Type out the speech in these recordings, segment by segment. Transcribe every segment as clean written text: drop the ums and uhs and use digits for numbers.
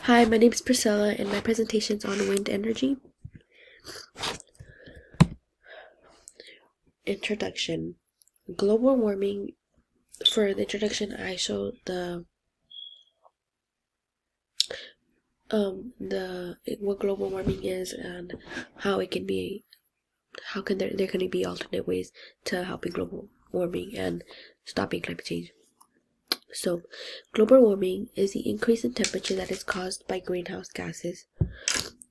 Hi, my name is Priscilla, and my presentation is on wind energy. Introduction. Global warming. For the introduction, I showed what global warming is and how it can be. How can there can be alternate ways to helping global warming and stopping climate change. So, global warming is the increase in temperature that is caused by greenhouse gases,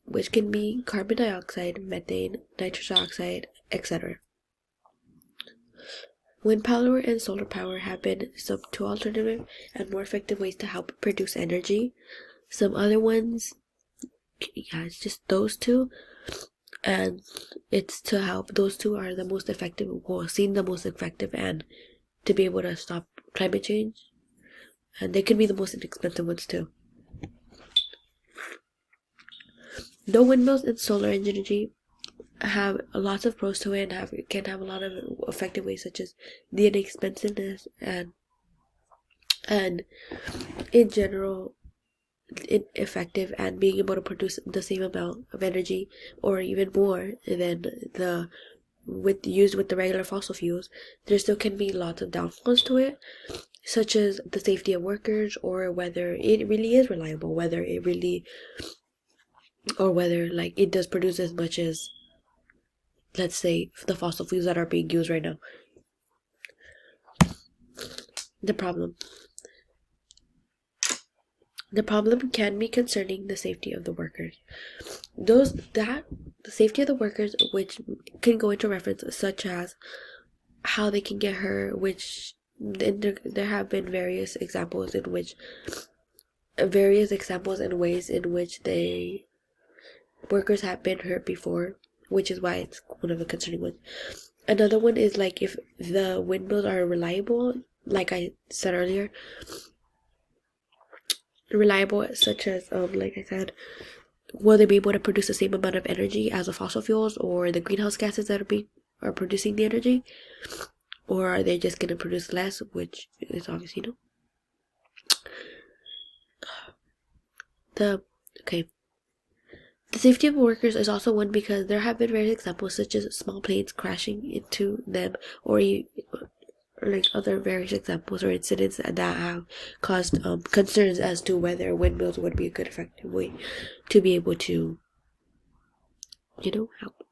which can be carbon dioxide, methane, nitrous oxide, etc. Wind power and solar power have been some two alternative and more effective ways to help produce energy. Some other ones, it's just those two, and it's to help. Those two are the most effective, well, seen the most effective, and to be able to stop climate change. And they can be the most inexpensive ones too. Though windmills and solar energy have lots of pros to it and can have a lot of effective ways, such as the inexpensiveness and in general effective and being able to produce the same amount of energy or even more than used with the regular fossil fuels, there still can be lots of downfalls to it, such as the safety of workers or whether it really is reliable, whether like it does produce as much as, let's say, the fossil fuels that are being used right now. The problem can be concerning the safety of the workers. The safety of the workers, which can go into reference such as how they can get hurt, which there have been various examples in ways in which workers have been hurt before, which is why it's one of the concerning ones. Another one is like if the windmills are reliable, like I said earlier, such as like I said, will they be able to produce the same amount of energy as the fossil fuels or the greenhouse gases that are producing the energy, or are they just going to produce less, which is obviously no. The safety of workers is also one because there have been various examples such as small planes crashing into them, or like other various examples or incidents that have caused concerns as to whether windmills would be a good effective way to be able to help.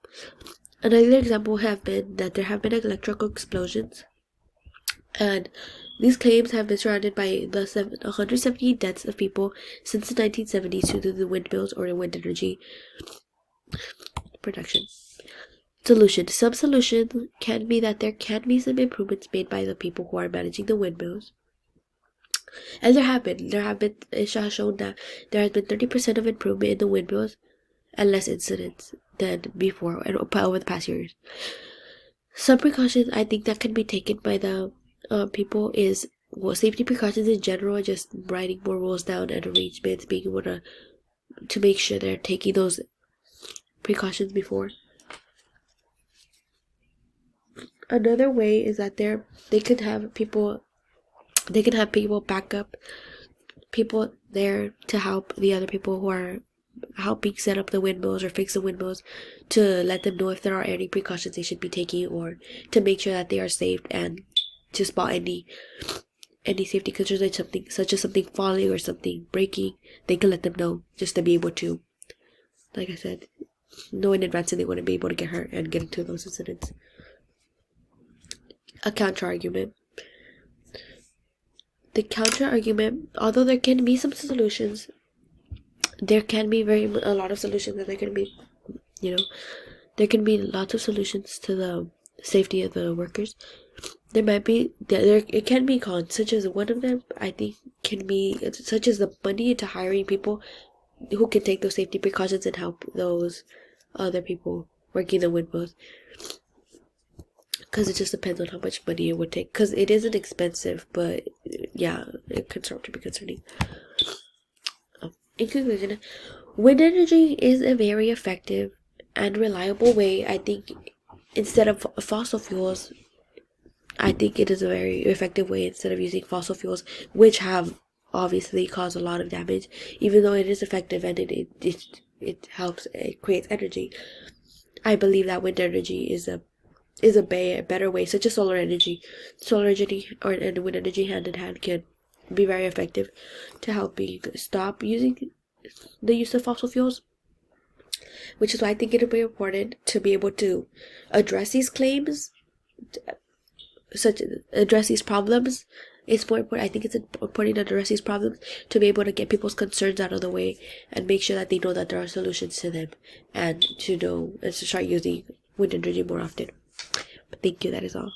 Another example have been that there have been electrical explosions, and these claims have been surrounded by the 170 deaths of people since the 1970s due to the windmills or the wind energy production. Solution. Some solution can be that there can be some improvements made by the people who are managing the windmills. And there have been, it has shown that there has been 30% of improvement in the windmills and less incidents than before and over the past years. Some precautions I think that can be taken by the people is, well, safety precautions in general, just writing more rules down and arrangements, being able to make sure they're taking those precautions before. Another way is that they can have people back up, people there to help the other people who are helping set up the windmills or fix the windmills, to let them know if there are any precautions they should be taking, or to make sure that they are safe, and to spot any safety concerns, like something falling or something breaking. They can let them know, just to be able to, like I said, know in advance that they wouldn't be able to get hurt and get into those incidents. A counter argument. The counter argument, although there can be some solutions, there can be a lot of solutions that there can be, there can be lots of solutions to the safety of the workers. It can be cons, such as one of them I think can be such as the money into hiring people who can take those safety precautions and help those other people working the windmills. Because it just depends on how much money it would take. Because it isn't expensive, but yeah, it can start to be concerning. In conclusion, wind energy is a very effective and reliable way. I think instead of fossil fuels, I think it is a very effective way instead of using fossil fuels, which have obviously cause a lot of damage, even though it is effective and it helps, it creates energy. I believe that wind energy is a better way, such as solar energy. Solar energy and wind energy hand in hand can be very effective to helping stop using the use of fossil fuels, which is why I think it would be important to be able to address these claims, address these problems. It's more important. I think it's important to address these problems to be able to get people's concerns out of the way and make sure that they know that there are solutions to them, and to start using wind energy more often. But thank you. That is all.